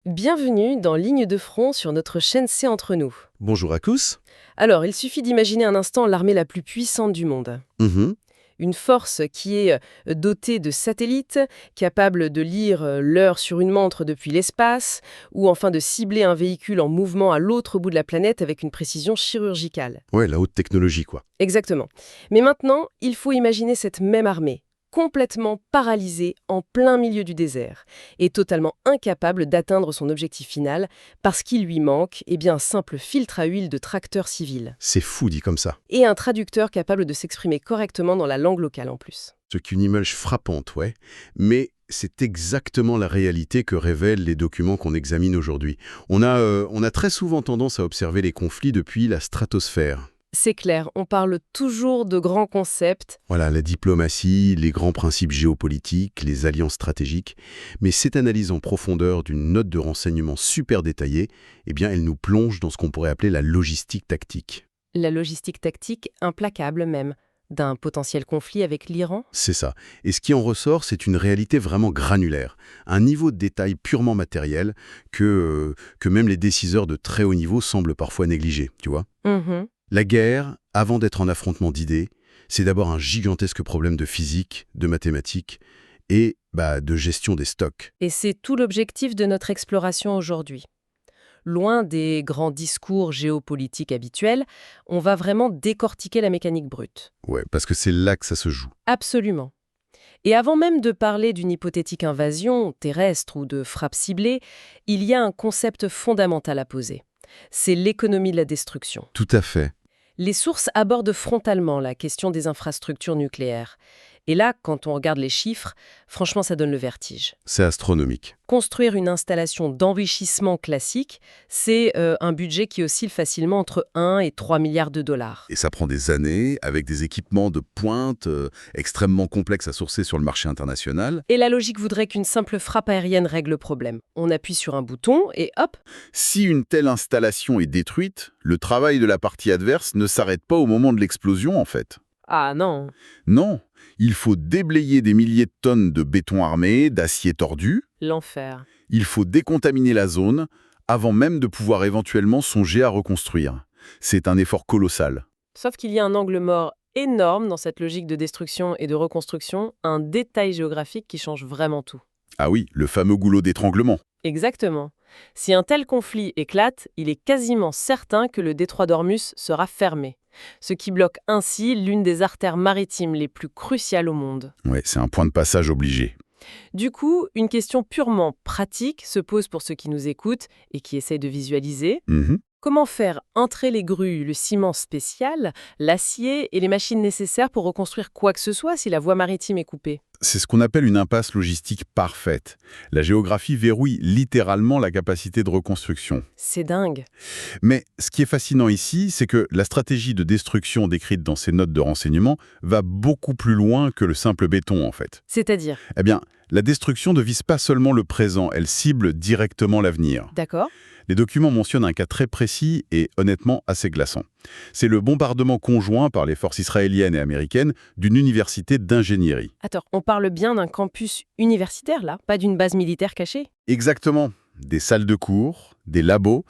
Bienvenue dans Ligne de front sur notre chaîne C'est entre nous. Bonjour Akous. Alors, il suffit d'imaginer un instant l'armée la plus puissante du monde. Mhm. Une force qui est dotée de satellites, capable de lire l'heure sur une montre depuis l'espace, ou enfin de cibler un véhicule en mouvement à l'autre bout de la planète avec une précision chirurgicale. Ouais, la haute technologie, quoi. Exactement. Mais maintenant, il faut imaginer cette même armée, complètement paralysée en plein milieu du désert, et totalement incapable d'atteindre son objectif final parce qu'il lui manque un simple filtre à huile de tracteur civil. C'est fou dit comme ça. Et un traducteur capable de s'exprimer correctement dans la langue locale en plus. Ce qu'une image frappante, ouais. Mais c'est exactement la réalité que révèlent les documents qu'on examine aujourd'hui. On a très souvent tendance à observer les conflits depuis la stratosphère. C'est clair, on parle toujours de grands concepts. Voilà, la diplomatie, les grands principes géopolitiques, les alliances stratégiques. Mais cette analyse en profondeur d'une note de renseignement super détaillée, elle nous plonge dans ce qu'on pourrait appeler la logistique tactique. La logistique tactique implacable même, d'un potentiel conflit avec l'Iran. C'est ça. Et ce qui en ressort, c'est une réalité vraiment granulaire. Un niveau de détail purement matériel que même les décideurs de très haut niveau semblent parfois négliger, tu vois. La guerre, avant d'être un affrontement d'idées, c'est d'abord un gigantesque problème de physique, de mathématiques et de gestion des stocks. Et c'est tout l'objectif de notre exploration aujourd'hui. Loin des grands discours géopolitiques habituels, on va vraiment décortiquer la mécanique brute. Ouais, parce que c'est là que ça se joue. Absolument. Et avant même de parler d'une hypothétique invasion, terrestre ou de frappe ciblée, il y a un concept fondamental à poser. C'est l'économie de la destruction. Tout à fait. Les sources abordent frontalement la question des infrastructures nucléaires. Et là, quand on regarde les chiffres, franchement, ça donne le vertige. C'est astronomique. Construire une installation d'enrichissement classique, c'est un budget qui oscille facilement entre 1 et 3 milliards de dollars. Et ça prend des années, avec des équipements de pointe extrêmement complexes à sourcer sur le marché international. Et la logique voudrait qu'une simple frappe aérienne règle le problème. On appuie sur un bouton et hop. Si une telle installation est détruite, le travail de la partie adverse ne s'arrête pas au moment de l'explosion, en fait. Ah non. Non, il faut déblayer des milliers de tonnes de béton armé, d'acier tordu. L'enfer. Il faut décontaminer la zone avant même de pouvoir éventuellement songer à reconstruire. C'est un effort colossal. Sauf qu'il y a un angle mort énorme dans cette logique de destruction et de reconstruction, un détail géographique qui change vraiment tout. Ah oui, le fameux goulot d'étranglement. Exactement. Si un tel conflit éclate, il est quasiment certain que le détroit d'Ormuz sera fermé, ce qui bloque ainsi l'une des artères maritimes les plus cruciales au monde. Ouais, c'est un point de passage obligé. Du coup, une question purement pratique se pose pour ceux qui nous écoutent et qui essayent de visualiser. Comment faire entrer les grues, le ciment spécial, l'acier et les machines nécessaires pour reconstruire quoi que ce soit si la voie maritime est coupée? C'est ce qu'on appelle une impasse logistique parfaite. La géographie verrouille littéralement la capacité de reconstruction. C'est dingue. Mais ce qui est fascinant ici, c'est que la stratégie de destruction décrite dans ces notes de renseignement va beaucoup plus loin que le simple béton, en fait. C'est-à-dire? Eh bien, la destruction ne vise pas seulement le présent, elle cible directement l'avenir. D'accord. Les documents mentionnent un cas très précis et honnêtement assez glaçant. C'est le bombardement conjoint par les forces israéliennes et américaines d'une université d'ingénierie. Attends, on parle bien d'un campus universitaire là, pas d'une base militaire cachée? Exactement. Des salles de cours, des labos.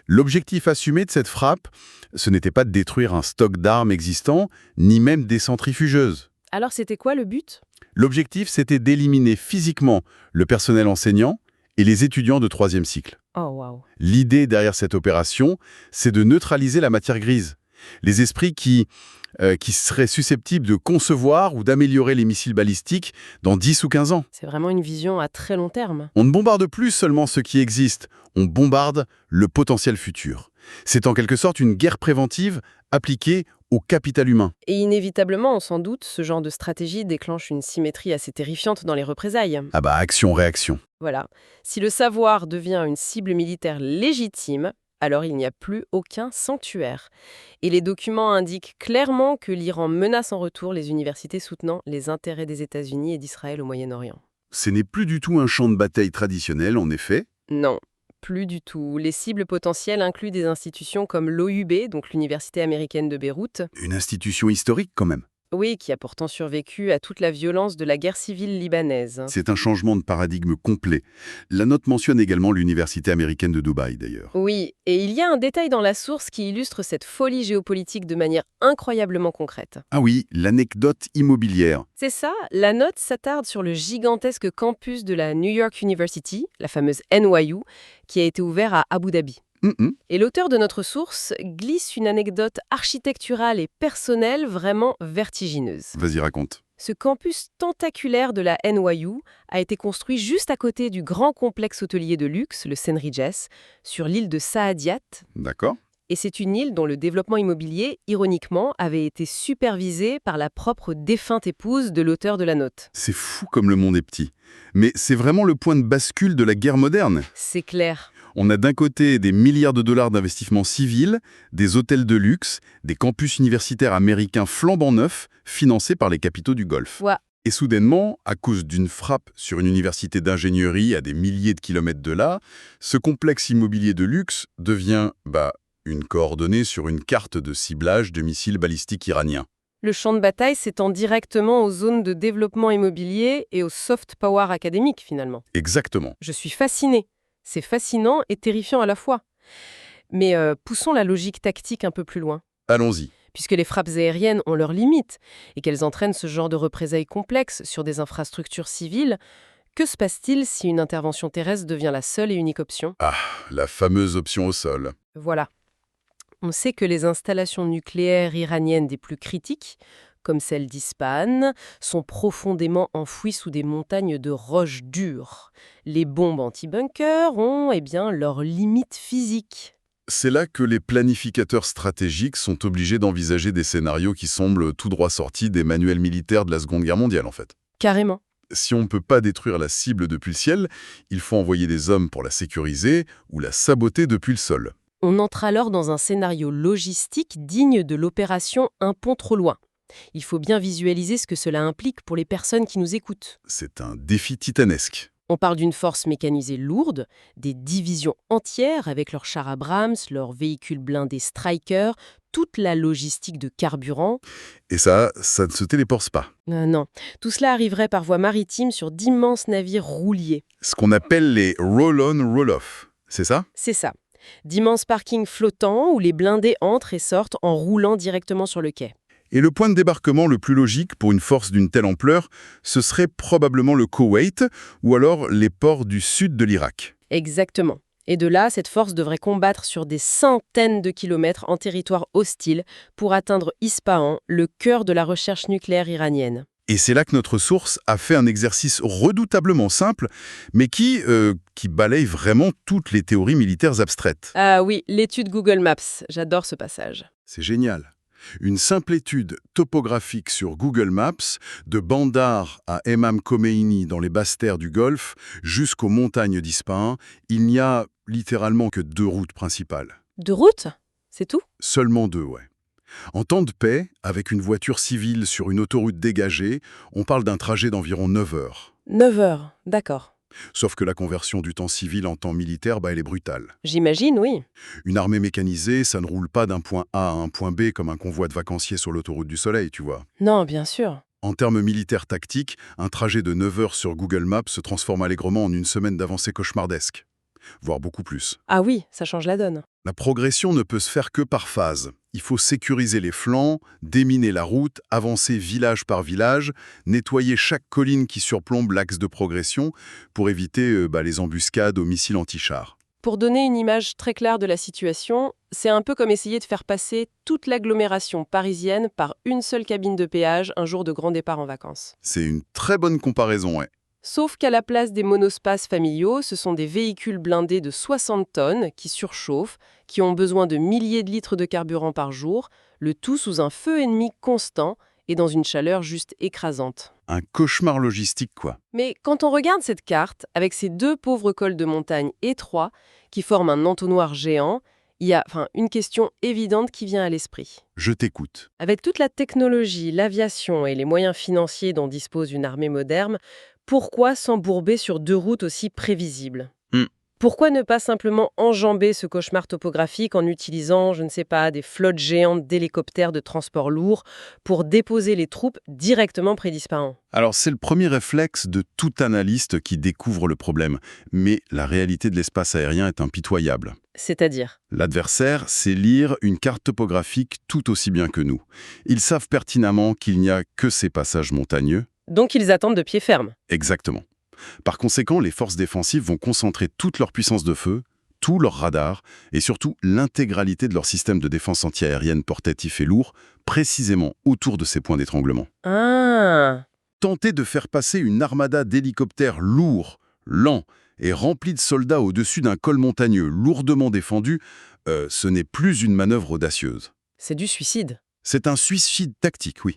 L'objectif assumé de cette frappe, ce n'était pas de détruire un stock d'armes existant, ni même des centrifugeuses. Alors c'était quoi le but? L'objectif, c'était d'éliminer physiquement le personnel enseignant et les étudiants de 3e cycle. Oh waouh. L'idée derrière cette opération, c'est de neutraliser la matière grise. Les esprits qui seraient susceptibles de concevoir ou d'améliorer les missiles balistiques dans 10 ou 15 ans. C'est vraiment une vision à très long terme. On ne bombarde plus seulement ce qui existe, on bombarde le potentiel futur. C'est en quelque sorte une guerre préventive appliquée au capital humain. Et inévitablement, on s'en doute, ce genre de stratégie déclenche une symétrie assez terrifiante dans les représailles. Ah bah, action-réaction. Voilà. Si le savoir devient une cible militaire légitime, alors il n'y a plus aucun sanctuaire. Et les documents indiquent clairement que l'Iran menace en retour les universités soutenant les intérêts des États-Unis et d'Israël au Moyen-Orient. Ce n'est plus du tout un champ de bataille traditionnel, en effet. Non. Plus du tout. Les cibles potentielles incluent des institutions comme l'OUB, donc l'Université américaine de Beyrouth. Une institution historique quand même. Oui, qui a pourtant survécu à toute la violence de la guerre civile libanaise. C'est un changement de paradigme complet. La note mentionne également l'université américaine de Dubaï, d'ailleurs. Oui, et il y a un détail dans la source qui illustre cette folie géopolitique de manière incroyablement concrète. Ah oui, l'anecdote immobilière. C'est ça, la note s'attarde sur le gigantesque campus de la New York University, la fameuse NYU, qui a été ouvert à Abu Dhabi. Et l'auteur de notre source glisse une anecdote architecturale et personnelle vraiment vertigineuse. Vas-y, raconte. Ce campus tentaculaire de la NYU a été construit juste à côté du grand complexe hôtelier de luxe, le St. Regis, sur l'île de Saadiyat. D'accord. Et c'est une île dont le développement immobilier, ironiquement, avait été supervisé par la propre défunte épouse de l'auteur de la note. C'est fou comme le monde est petit. Mais c'est vraiment le point de bascule de la guerre moderne. C'est clair. On a d'un côté des milliards de dollars d'investissement civil, des hôtels de luxe, des campus universitaires américains flambant neufs, financés par les capitaux du Golfe. Ouais. Et soudainement, à cause d'une frappe sur une université d'ingénierie à des milliers de kilomètres de là, ce complexe immobilier de luxe devient, une coordonnée sur une carte de ciblage de missiles balistiques iraniens. Le champ de bataille s'étend directement aux zones de développement immobilier et au soft power académique, finalement. Exactement. Je suis fascinée. C'est fascinant et terrifiant à la fois. Mais poussons la logique tactique un peu plus loin. Allons-y. Puisque les frappes aériennes ont leurs limites et qu'elles entraînent ce genre de représailles complexes sur des infrastructures civiles, que se passe-t-il si une intervention terrestre devient la seule et unique option ? Ah, la fameuse option au sol. Voilà. On sait que les installations nucléaires iraniennes des plus critiques, comme celle d'Ispahan, sont profondément enfouies sous des montagnes de roches dures. Les bombes anti-bunkers ont, leurs limites physiques. C'est là que les planificateurs stratégiques sont obligés d'envisager des scénarios qui semblent tout droit sortis des manuels militaires de la Seconde Guerre mondiale, en fait. Carrément. Si on ne peut pas détruire la cible depuis le ciel, il faut envoyer des hommes pour la sécuriser ou la saboter depuis le sol. On entre alors dans un scénario logistique digne de l'opération Un pont trop loin. Il faut bien visualiser ce que cela implique pour les personnes qui nous écoutent. C'est un défi titanesque. On parle d'une force mécanisée lourde, des divisions entières avec leurs chars Abrams, leurs véhicules blindés Stryker, toute la logistique de carburant. Et ça ne se téléporte pas. Non, tout cela arriverait par voie maritime sur d'immenses navires rouliers. Ce qu'on appelle les roll-on, roll-off. C'est ça ? C'est ça. D'immenses parkings flottants où les blindés entrent et sortent en roulant directement sur le quai. Et le point de débarquement le plus logique pour une force d'une telle ampleur, ce serait probablement le Koweït ou alors les ports du sud de l'Irak. Exactement. Et de là, cette force devrait combattre sur des centaines de kilomètres en territoire hostile pour atteindre Ispahan, le cœur de la recherche nucléaire iranienne. Et c'est là que notre source a fait un exercice redoutablement simple, mais qui balaye vraiment toutes les théories militaires abstraites. Ah oui, l'étude Google Maps. J'adore ce passage. C'est génial. Une simple étude topographique sur Google Maps, de Bandar à Imam Khomeini dans les basses terres du Golfe, jusqu'aux montagnes d'Ispahan, il n'y a littéralement que 2 routes principales. 2 routes ? C'est tout ? Seulement 2, ouais. En temps de paix, avec une voiture civile sur une autoroute dégagée, on parle d'un trajet d'environ 9 heures. 9 heures, d'accord. Sauf que la conversion du temps civil en temps militaire, elle est brutale. J'imagine, oui. Une armée mécanisée, ça ne roule pas d'un point A à un point B comme un convoi de vacanciers sur l'autoroute du Soleil, tu vois. Non, bien sûr. En termes militaires tactiques, un trajet de 9 heures sur Google Maps se transforme allègrement en une semaine d'avancée cauchemardesque. Voire beaucoup plus. Ah oui, ça change la donne. La progression ne peut se faire que par phase. Il faut sécuriser les flancs, déminer la route, avancer village par village, nettoyer chaque colline qui surplombe l'axe de progression pour éviter les embuscades aux missiles anti-chars. Pour donner une image très claire de la situation, c'est un peu comme essayer de faire passer toute l'agglomération parisienne par une seule cabine de péage un jour de grand départ en vacances. C'est une très bonne comparaison, ouais. Sauf qu'à la place des monospaces familiaux, ce sont des véhicules blindés de 60 tonnes qui surchauffent, qui ont besoin de milliers de litres de carburant par jour, le tout sous un feu ennemi constant et dans une chaleur juste écrasante. Un cauchemar logistique, quoi. Mais quand on regarde cette carte, avec ces 2 pauvres cols de montagne étroits qui forment un entonnoir géant, il y a une question évidente qui vient à l'esprit. Je t'écoute. Avec toute la technologie, l'aviation et les moyens financiers dont dispose une armée moderne, pourquoi s'embourber sur 2 routes aussi prévisibles ? Pourquoi ne pas simplement enjamber ce cauchemar topographique en utilisant, je ne sais pas, des flottes géantes d'hélicoptères de transport lourd pour déposer les troupes directement près d'Ispahan? Alors, c'est le premier réflexe de tout analyste qui découvre le problème. Mais la réalité de l'espace aérien est impitoyable. C'est-à-dire? L'adversaire sait lire une carte topographique tout aussi bien que nous. Ils savent pertinemment qu'il n'y a que ces passages montagneux. Donc ils attendent de pied ferme. Exactement. Par conséquent, les forces défensives vont concentrer toute leur puissance de feu, tout leur radar et surtout l'intégralité de leur système de défense antiaérienne portatif et lourd, précisément autour de ces points d'étranglement. Ah! Tenter de faire passer une armada d'hélicoptères lourds, lents et remplis de soldats au-dessus d'un col montagneux lourdement défendu, ce n'est plus une manœuvre audacieuse. C'est du suicide. C'est un suicide tactique, oui.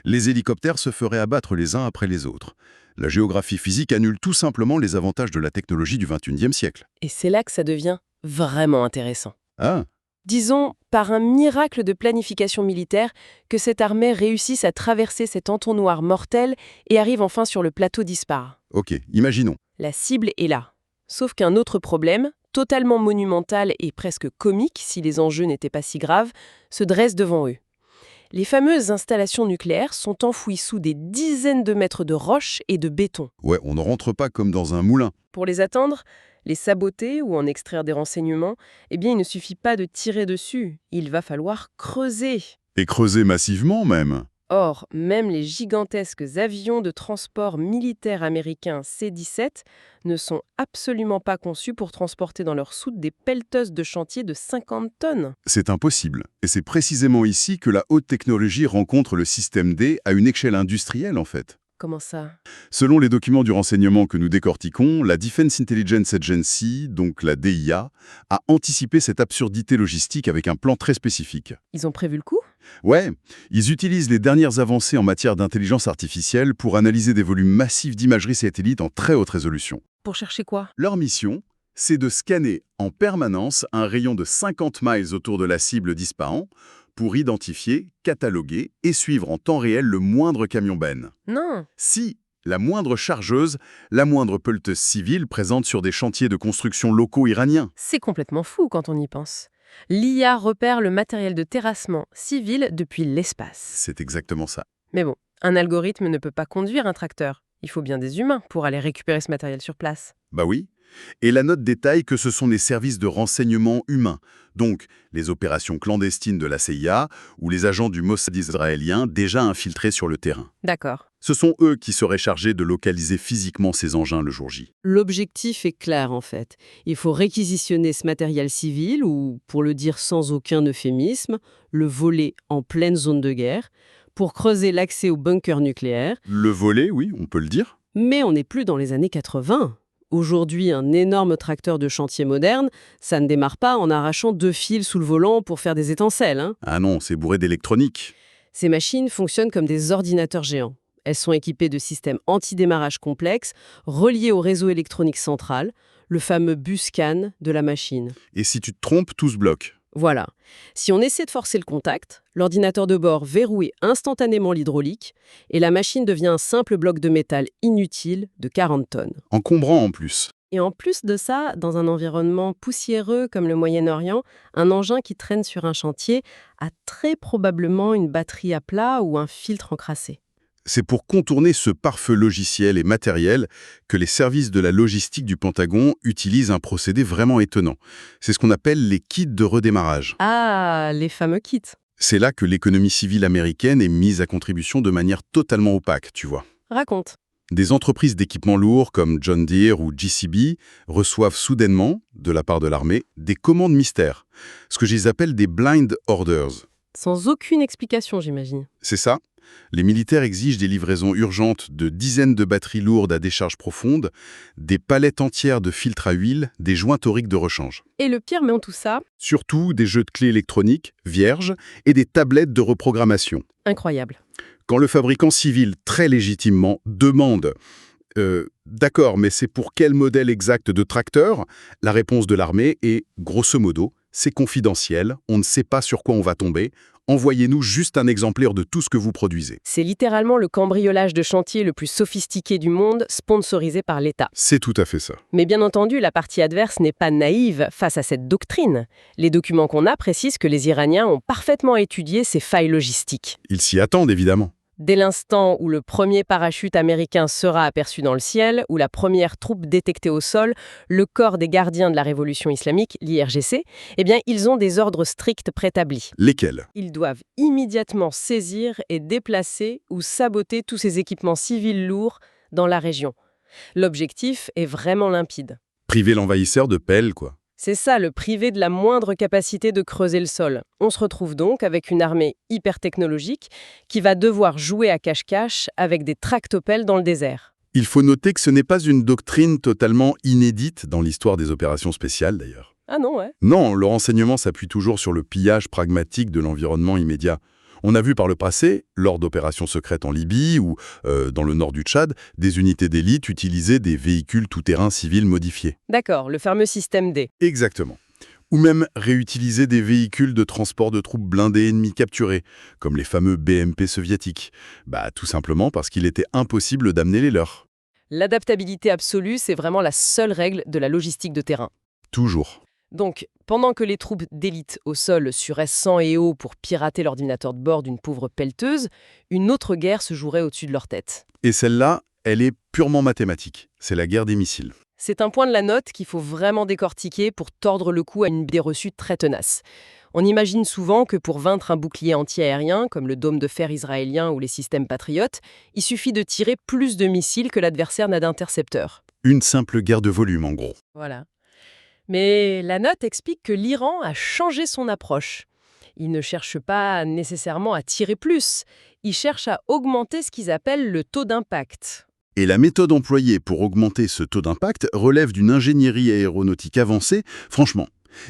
Les hélicoptères se feraient abattre les uns après les autres. La géographie physique annule tout simplement les avantages de la technologie du XXIe siècle. Et c'est là que ça devient vraiment intéressant. Ah, Disons, par un miracle de planification militaire, que cette armée réussisse à traverser cet entonnoir mortel et arrive enfin sur le plateau d'Ispar. ok, imaginons. La cible est là. Sauf qu'un autre problème, totalement monumental et presque comique si les enjeux n'étaient pas si graves, se dresse devant eux. Les fameuses installations nucléaires sont enfouies sous des dizaines de mètres de roches et de béton. Ouais, on ne rentre pas comme dans un moulin. Pour les atteindre, les saboter ou en extraire des renseignements, eh bien il ne suffit pas de tirer dessus, il va falloir creuser. Et creuser massivement même. Or, même les gigantesques avions de transport militaires américains C-17 ne sont absolument pas conçus pour transporter dans leur soute des pelleteuses de chantier de 50 tonnes. C'est impossible. Et c'est précisément ici que la haute technologie rencontre le système D à une échelle industrielle en fait. Comment ça? Selon les documents du renseignement que nous décortiquons, la Defense Intelligence Agency, donc la DIA, a anticipé cette absurdité logistique avec un plan très spécifique. Ils ont prévu le coup? Ouais, ils utilisent les dernières avancées en matière d'intelligence artificielle pour analyser des volumes massifs d'imagerie satellite en très haute résolution. Pour chercher quoi? Leur mission, c'est de scanner en permanence un rayon de 50 miles autour de la cible d'Ispahan pour identifier, cataloguer et suivre en temps réel le moindre camion-benne. Non. Si la moindre chargeuse, la moindre pelleteuse civile présente sur des chantiers de construction locaux iraniens. C'est complètement fou quand on y pense. L'IA repère le matériel de terrassement civil depuis l'espace. C'est exactement ça. Mais bon, un algorithme ne peut pas conduire un tracteur. Il faut bien des humains pour aller récupérer ce matériel sur place. Bah oui. Et la note détaille que ce sont les services de renseignement humains, donc les opérations clandestines de la CIA ou les agents du Mossad israélien déjà infiltrés sur le terrain. D'accord. Ce sont eux qui seraient chargés de localiser physiquement ces engins le jour J. L'objectif est clair en fait. Il faut réquisitionner ce matériel civil ou, pour le dire sans aucun euphémisme, le voler en pleine zone de guerre pour creuser l'accès aux bunkers nucléaires. Le volet, oui, on peut le dire. Mais on n'est plus dans les années 80. Aujourd'hui, un énorme tracteur de chantier moderne, ça ne démarre pas en arrachant 2 fils sous le volant pour faire des étincelles, hein. Ah non, c'est bourré d'électronique. Ces machines fonctionnent comme des ordinateurs géants. Elles sont équipées de systèmes anti-démarrage complexes, reliés au réseau électronique central, le fameux bus CAN de la machine. Et si tu te trompes, tout se bloque. Voilà. Si on essaie de forcer le contact, l'ordinateur de bord verrouille instantanément l'hydraulique et la machine devient un simple bloc de métal inutile de 40 tonnes. Encombrant en plus. Et en plus de ça, dans un environnement poussiéreux comme le Moyen-Orient, un engin qui traîne sur un chantier a très probablement une batterie à plat ou un filtre encrassé. C'est pour contourner ce pare-feu logiciel et matériel que les services de la logistique du Pentagone utilisent un procédé vraiment étonnant. C'est ce qu'on appelle les kits de redémarrage. Ah, les fameux kits. C'est là que l'économie civile américaine est mise à contribution de manière totalement opaque, tu vois. Raconte. Des entreprises d'équipements lourds comme John Deere ou JCB reçoivent soudainement, de la part de l'armée, des commandes mystères, ce que je les appelle des blind orders. Sans aucune explication, j'imagine. C'est ça. Les militaires exigent des livraisons urgentes de dizaines de batteries lourdes à décharge profonde, des palettes entières de filtres à huile, des joints toriques de rechange. Et le pire, mais en tout ça, Surtout des jeux de clés électroniques, vierges, et des tablettes de reprogrammation. incroyable. Quand le fabricant civil, très légitimement, demande d'accord, mais c'est pour quel modèle exact de tracteur? La réponse de l'armée est, grosso modo, c'est confidentiel, on ne sait pas sur quoi on va tomber, Envoyez-nous juste un exemplaire de tout ce que vous produisez. C'est littéralement le cambriolage de chantier le plus sophistiqué du monde, sponsorisé par l'État. C'est tout à fait ça. Mais bien entendu, la partie adverse n'est pas naïve face à cette doctrine. Les documents qu'on a précisent que les Iraniens ont parfaitement étudié ces failles logistiques. Ils s'y attendent, évidemment. Dès l'instant où le premier parachute américain sera aperçu dans le ciel, ou la première troupe détectée au sol, le corps des gardiens de la révolution islamique, l'IRGC, eh bien, ils ont des ordres stricts préétablis. Lesquels? Ils doivent immédiatement saisir et déplacer ou saboter tous ces équipements civils lourds dans la région. L'objectif est vraiment limpide. Priver l'envahisseur de pelle, quoi. C'est ça, le priver de la moindre capacité de creuser le sol. On se retrouve donc avec une armée hyper technologique qui va devoir jouer à cache-cache avec des tractopelles dans le désert. Il faut noter que ce n'est pas une doctrine totalement inédite dans l'histoire des opérations spéciales, d'ailleurs. Ah non, ouais. Non, le renseignement s'appuie toujours sur le pillage pragmatique de l'environnement immédiat. On a vu par le passé, lors d'opérations secrètes en Libye ou dans le nord du Tchad, des unités d'élite utiliser des véhicules tout-terrain civils modifiés. D'accord, le fameux système D. Exactement. Ou même réutiliser des véhicules de transport de troupes blindées ennemies capturées, comme les fameux BMP soviétiques. Tout simplement parce qu'il était impossible d'amener les leurs. L'adaptabilité absolue, c'est vraiment la seule règle de la logistique de terrain. Toujours. Donc, pendant que les troupes d'élite au sol suraient sang et eau pour pirater l'ordinateur de bord d'une pauvre pelleteuse, une autre guerre se jouerait au-dessus de leur tête. Et celle-là, elle est purement mathématique. C'est la guerre des missiles. C'est un point de la note qu'il faut vraiment décortiquer pour tordre le cou à une idée reçue très tenace. On imagine souvent que pour vaincre un bouclier anti-aérien, comme le dôme de fer israélien ou les systèmes patriotes, il suffit de tirer plus de missiles que l'adversaire n'a d'intercepteurs. Une simple guerre de volume, en gros. Voilà. Mais la note explique que l'Iran a changé son approche. Il ne cherche pas nécessairement à tirer plus, il cherche à augmenter ce qu'ils appellent le taux d'impact. Et la méthode employée pour augmenter ce taux d'impact relève d'une ingénierie aéronautique avancée. Franchement,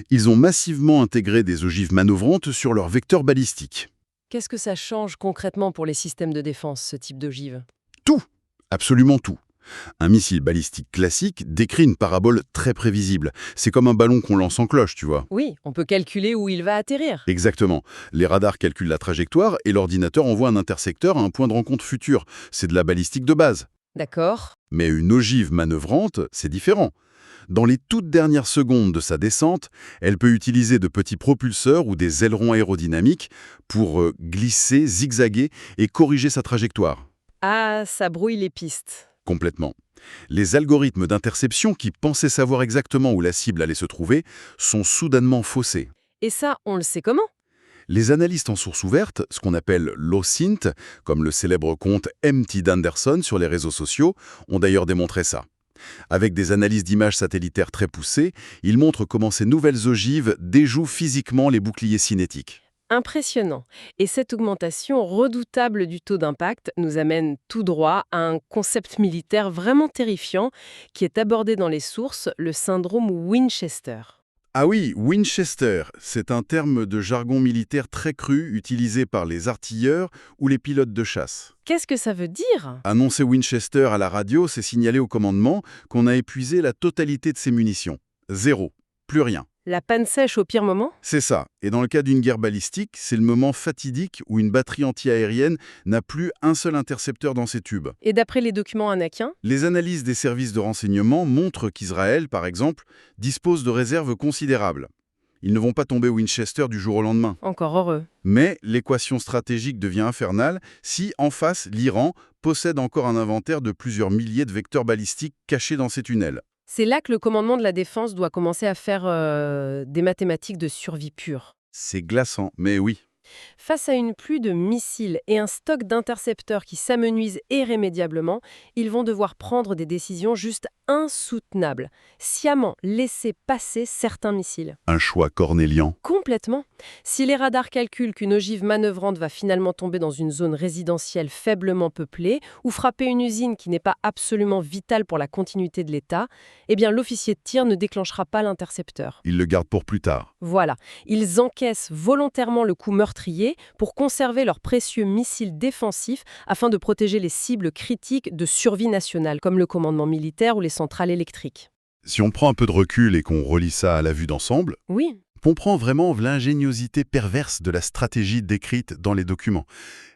ils ont massivement intégré des ogives manœuvrantes sur leurs vecteurs balistiques. Qu'est-ce que ça change concrètement pour les systèmes de défense, ce type d'ogive? Tout, absolument tout. Un missile balistique classique décrit une parabole très prévisible. C'est comme un ballon qu'on lance en cloche, tu vois. Oui, on peut calculer où il va atterrir. Exactement. Les radars calculent la trajectoire et l'ordinateur envoie un intersecteur à un point de rencontre futur. C'est de la balistique de base. D'accord. Mais une ogive manœuvrante, c'est différent. Dans les toutes dernières secondes de sa descente, elle peut utiliser de petits propulseurs ou des ailerons aérodynamiques pour glisser, zigzaguer et corriger sa trajectoire. Ah, ça brouille les pistes. Complètement. Les algorithmes d'interception qui pensaient savoir exactement où la cible allait se trouver sont soudainement faussés. Et ça, on le sait comment? Les analystes en source ouverte, ce qu'on appelle l'OSINT, comme le célèbre compte MT d'Anderson sur les réseaux sociaux, ont d'ailleurs démontré ça. Avec des analyses d'images satellitaires très poussées, ils montrent comment ces nouvelles ogives déjouent physiquement les boucliers cinétiques. Impressionnant. Et cette augmentation redoutable du taux d'impact nous amène tout droit à un concept militaire vraiment terrifiant qui est abordé dans les sources, le syndrome Winchester. Ah oui, Winchester, c'est un terme de jargon militaire très cru utilisé par les artilleurs ou les pilotes de chasse. Qu'est-ce que ça veut dire? Annoncer Winchester à la radio, c'est signaler au commandement qu'on a épuisé la totalité de ses munitions. Zéro. Plus rien. La panne sèche au pire moment? C'est ça. Et dans le cas d'une guerre balistique, c'est le moment fatidique où une batterie anti-aérienne n'a plus un seul intercepteur dans ses tubes. Et d'après les documents anakiens? Les analyses des services de renseignement montrent qu'Israël, par exemple, dispose de réserves considérables. Ils ne vont pas tomber Winchester du jour au lendemain. Encore heureux. Mais l'équation stratégique devient infernale si, en face, l'Iran possède encore un inventaire de plusieurs milliers de vecteurs balistiques cachés dans ses tunnels. C'est là que le commandement de la défense doit commencer à faire des mathématiques de survie pure. C'est glaçant, mais oui. Face à une pluie de missiles et un stock d'intercepteurs qui s'amenuisent irrémédiablement, ils vont devoir prendre des décisions juste insoutenables, sciemment laisser passer certains missiles. Un choix cornélien. Complètement. Si les radars calculent qu'une ogive manœuvrante va finalement tomber dans une zone résidentielle faiblement peuplée ou frapper une usine qui n'est pas absolument vitale pour la continuité de l'État, eh bien l'officier de tir ne déclenchera pas l'intercepteur. Ils le gardent pour plus tard. Voilà. Ils encaissent volontairement le coup meurtrier pour conserver leurs précieux missiles défensifs afin de protéger les cibles critiques de survie nationale, comme le commandement militaire ou les centrales électriques. Si on prend un peu de recul et qu'on relie ça à la vue d'ensemble, Oui. comprend vraiment l'ingéniosité perverse de la stratégie décrite dans les documents.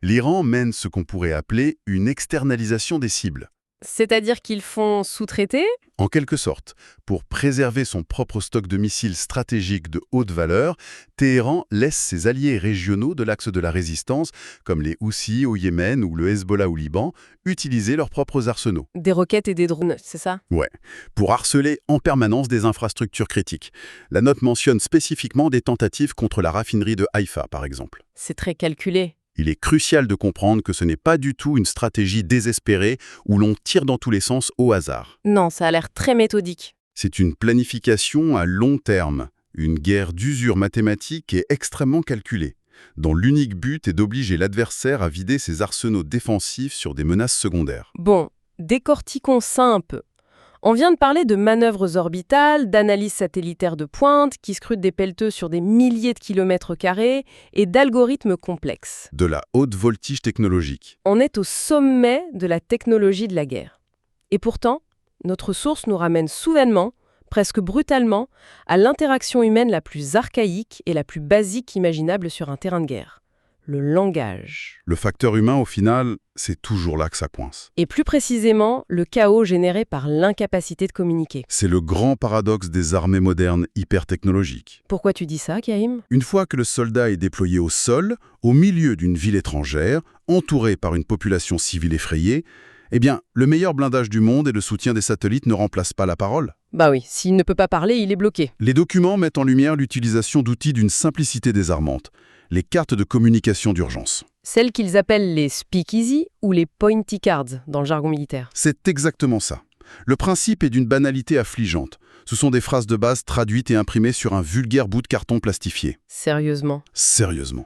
L'Iran mène ce qu'on pourrait appeler une externalisation des cibles. C'est-à-dire qu'ils font sous-traiter? En quelque sorte, pour préserver son propre stock de missiles stratégiques de haute valeur, Téhéran laisse ses alliés régionaux de l'axe de la résistance, comme les Houthis au Yémen ou le Hezbollah au Liban, utiliser leurs propres arsenaux. Des roquettes et des drones, c'est ça? Ouais, pour harceler en permanence des infrastructures critiques. La note mentionne spécifiquement des tentatives contre la raffinerie de Haïfa, par exemple. C'est très calculé. Il est crucial de comprendre que ce n'est pas du tout une stratégie désespérée où l'on tire dans tous les sens au hasard. Non, ça a l'air très méthodique. C'est une planification à long terme, une guerre d'usure mathématique et extrêmement calculée, dont l'unique but est d'obliger l'adversaire à vider ses arsenaux défensifs sur des menaces secondaires. Bon, décortiquons ça un peu. On vient de parler de manœuvres orbitales, d'analyses satellitaires de pointe qui scrutent des pelleteux sur des milliers de kilomètres carrés et d'algorithmes complexes. De la haute voltige technologique. On est au sommet de la technologie de la guerre. Et pourtant, notre source nous ramène soudainement, presque brutalement, à l'interaction humaine la plus archaïque et la plus basique imaginable sur un terrain de guerre. Le langage. Le facteur humain, au final, c'est toujours là que ça coince. Et plus précisément, le chaos généré par l'incapacité de communiquer. C'est le grand paradoxe des armées modernes hyper-technologiques. Pourquoi tu dis ça, Kaïm? Une fois que le soldat est déployé au sol, au milieu d'une ville étrangère, entouré par une population civile effrayée, eh bien, le meilleur blindage du monde et le soutien des satellites ne remplacent pas la parole. Bah oui, s'il ne peut pas parler, il est bloqué. Les documents mettent en lumière l'utilisation d'outils d'une simplicité désarmante. Les cartes de communication d'urgence. Celles qu'ils appellent les speakeasy ou les pointy cards dans le jargon militaire. C'est exactement ça. Le principe est d'une banalité affligeante. Ce sont des phrases de base traduites et imprimées sur un vulgaire bout de carton plastifié. Sérieusement. Sérieusement.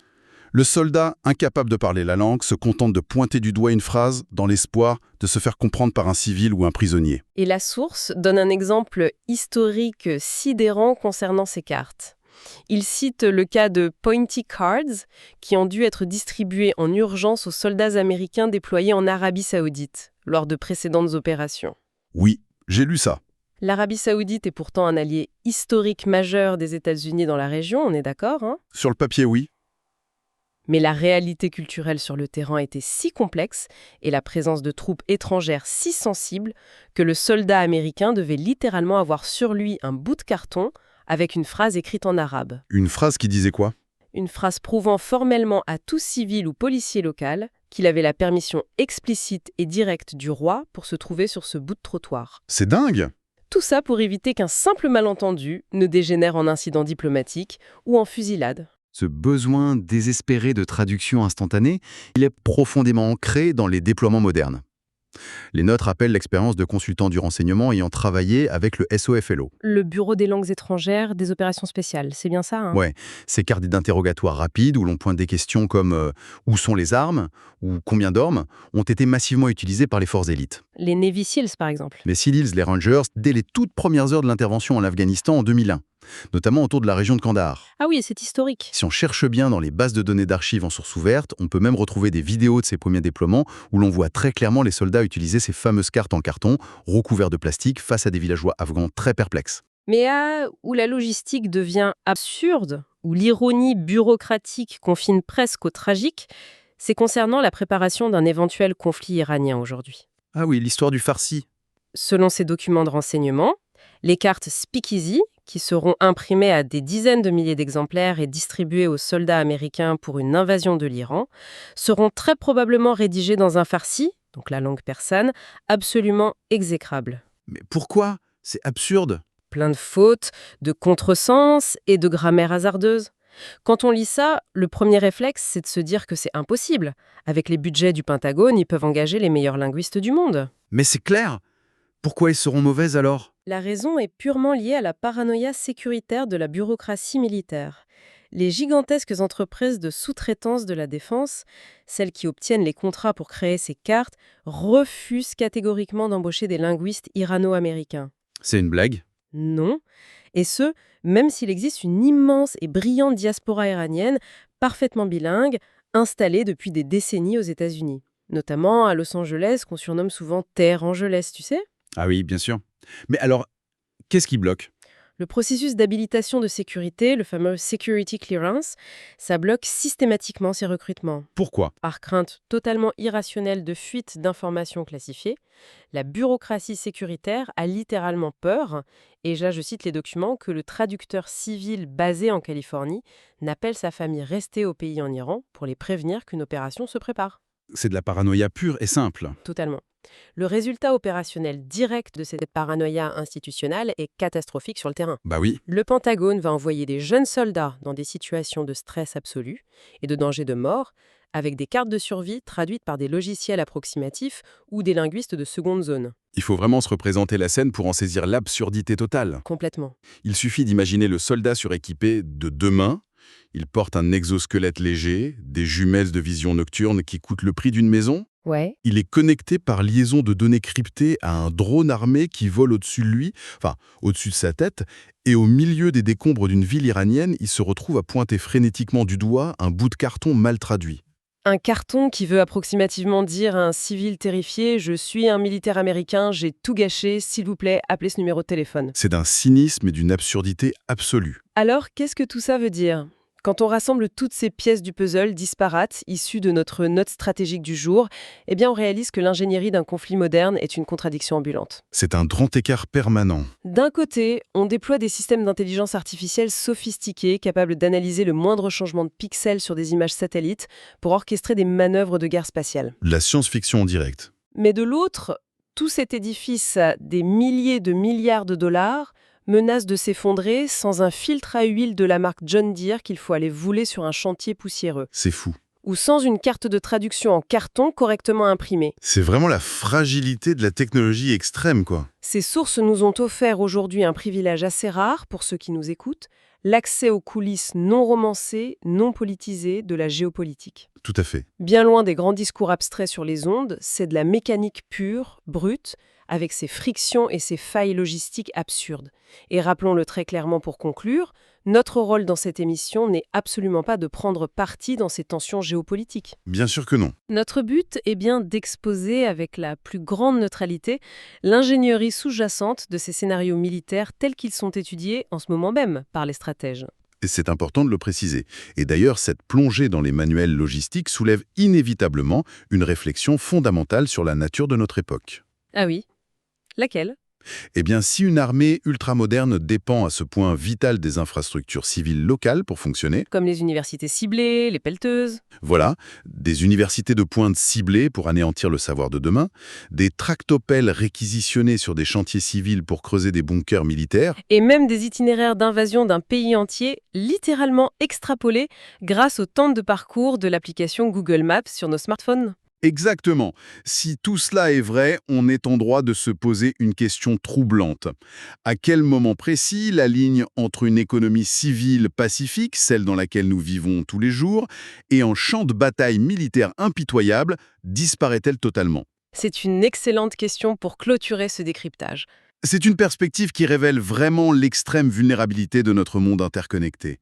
Le soldat, incapable de parler la langue, se contente de pointer du doigt une phrase dans l'espoir de se faire comprendre par un civil ou un prisonnier. Et la source donne un exemple historique sidérant concernant ces cartes. Il cite le cas de pointy cards qui ont dû être distribués en urgence aux soldats américains déployés en Arabie Saoudite lors de précédentes opérations. Oui, j'ai lu ça. L'Arabie Saoudite est pourtant un allié historique majeur des États-Unis dans la région, on est d'accord, hein? Sur le papier, oui. Mais la réalité culturelle sur le terrain était si complexe et la présence de troupes étrangères si sensible que le soldat américain devait littéralement avoir sur lui un bout de carton avec une phrase écrite en arabe. Une phrase qui disait quoi? Une phrase prouvant formellement à tout civil ou policier local qu'il avait la permission explicite et directe du roi pour se trouver sur ce bout de trottoir. C'est dingue! Tout ça pour éviter qu'un simple malentendu ne dégénère en incident diplomatique ou en fusillade. Ce besoin désespéré de traduction instantanée, il est profondément ancré dans les déploiements modernes. Les notes rappellent l'expérience de consultants du renseignement ayant travaillé avec le SOFLO. Le Bureau des langues étrangères des opérations spéciales, c'est bien ça, hein? Ouais, ces cartes d'interrogatoire rapides où l'on pointe des questions comme où sont les armes ou combien dorment ont été massivement utilisées par les forces élites. Les Navy Seals, par exemple. Les Seals, les Rangers, dès les toutes premières heures de l'intervention en Afghanistan en 2001. Notamment autour de la région de Kandahar. Ah oui, c'est historique. Si on cherche bien dans les bases de données d'archives en source ouverte, on peut même retrouver des vidéos de ces premiers déploiements où l'on voit très clairement les soldats utiliser ces fameuses cartes en carton, recouvertes de plastique, face à des villageois afghans très perplexes. Mais où la logistique devient absurde, où l'ironie bureaucratique confine presque au tragique, c'est concernant la préparation d'un éventuel conflit iranien aujourd'hui. Ah oui, l'histoire du farci. Selon ces documents de renseignement, les cartes Speakeasy, qui seront imprimées à des dizaines de milliers d'exemplaires et distribuées aux soldats américains pour une invasion de l'Iran, seront très probablement rédigées dans un farsi, donc la langue persane, absolument exécrable. Mais pourquoi? C'est absurde. Plein de fautes, de contresens et de grammaire hasardeuse. Quand on lit ça, le premier réflexe, c'est de se dire que c'est impossible. Avec les budgets du Pentagone, ils peuvent engager les meilleurs linguistes du monde. Mais c'est clair. Pourquoi ils seront mauvaises alors? La raison est purement liée à la paranoïa sécuritaire de la bureaucratie militaire. Les gigantesques entreprises de sous-traitance de la défense, celles qui obtiennent les contrats pour créer ces cartes, refusent catégoriquement d'embaucher des linguistes irano-américains. C'est une blague? Non. Et ce, même s'il existe une immense et brillante diaspora iranienne, parfaitement bilingue, installée depuis des décennies aux États-Unis. Notamment à Los Angeles, qu'on surnomme souvent Terre Angeles, tu sais? Ah oui, bien sûr. Mais alors, qu'est-ce qui bloque? Le processus d'habilitation de sécurité, le fameux security clearance, ça bloque systématiquement ces recrutements. Pourquoi? Par crainte totalement irrationnelle de fuite d'informations classifiées, la bureaucratie sécuritaire a littéralement peur, et là je cite les documents, que le traducteur civil basé en Californie n'appelle sa famille restée au pays en Iran pour les prévenir qu'une opération se prépare. C'est de la paranoïa pure et simple. Totalement. Le résultat opérationnel direct de cette paranoïa institutionnelle est catastrophique sur le terrain. Bah oui. Le Pentagone va envoyer des jeunes soldats dans des situations de stress absolu et de danger de mort, avec des cartes de survie traduites par des logiciels approximatifs ou des linguistes de seconde zone. Il faut vraiment se représenter la scène pour en saisir l'absurdité totale. Complètement. Il suffit d'imaginer le soldat suréquipé de 2 mains. Il porte un exosquelette léger, des jumelles de vision nocturne qui coûtent le prix d'une maison. Ouais. Il est connecté par liaison de données cryptées à un drone armé qui vole au-dessus de lui, enfin au-dessus de sa tête, et au milieu des décombres d'une ville iranienne, il se retrouve à pointer frénétiquement du doigt un bout de carton mal traduit. Un carton qui veut approximativement dire à un civil terrifié « Je suis un militaire américain, j'ai tout gâché, s'il vous plaît, appelez ce numéro de téléphone ». C'est d'un cynisme et d'une absurdité absolue. Alors, qu'est-ce que tout ça veut dire ? Quand on rassemble toutes ces pièces du puzzle disparates, issues de notre note stratégique du jour, eh bien on réalise que l'ingénierie d'un conflit moderne est une contradiction ambulante. C'est un grand écart permanent. D'un côté, on déploie des systèmes d'intelligence artificielle sophistiqués, capables d'analyser le moindre changement de pixels sur des images satellites pour orchestrer des manœuvres de guerre spatiale. La science-fiction en direct. Mais de l'autre, tout cet édifice à des milliers de milliards de dollars menace de s'effondrer sans un filtre à huile de la marque John Deere qu'il faut aller vouler sur un chantier poussiéreux. C'est fou. Ou sans une carte de traduction en carton correctement imprimée. C'est vraiment la fragilité de la technologie extrême, quoi. Ces sources nous ont offert aujourd'hui un privilège assez rare pour ceux qui nous écoutent, l'accès aux coulisses non romancées, non politisées de la géopolitique. Tout à fait. Bien loin des grands discours abstraits sur les ondes, c'est de la mécanique pure, brute, avec ses frictions et ses failles logistiques absurdes. Et rappelons-le très clairement pour conclure, notre rôle dans cette émission n'est absolument pas de prendre parti dans ces tensions géopolitiques. Bien sûr que non. Notre but est bien d'exposer avec la plus grande neutralité l'ingénierie sous-jacente de ces scénarios militaires tels qu'ils sont étudiés en ce moment même par les stratèges. Et c'est important de le préciser. Et d'ailleurs, cette plongée dans les manuels logistiques soulève inévitablement une réflexion fondamentale sur la nature de notre époque. Ah oui ? Laquelle ? Eh bien, si une armée ultramoderne dépend à ce point vital des infrastructures civiles locales pour fonctionner, Comme les universités ciblées, les pelleteuses. voilà, des universités de pointe ciblées pour anéantir le savoir de demain, des tractopelles réquisitionnées sur des chantiers civils pour creuser des bunkers militaires, Et même des itinéraires d'invasion d'un pays entier littéralement extrapolés grâce au temps de parcours de l'application Google Maps sur nos smartphones. exactement. Si tout cela est vrai, on est en droit de se poser une question troublante. À quel moment précis la ligne entre une économie civile pacifique, celle dans laquelle nous vivons tous les jours, et un champ de bataille militaire impitoyable, disparaît-elle totalement ? C'est une excellente question pour clôturer ce décryptage. C'est une perspective qui révèle vraiment l'extrême vulnérabilité de notre monde interconnecté.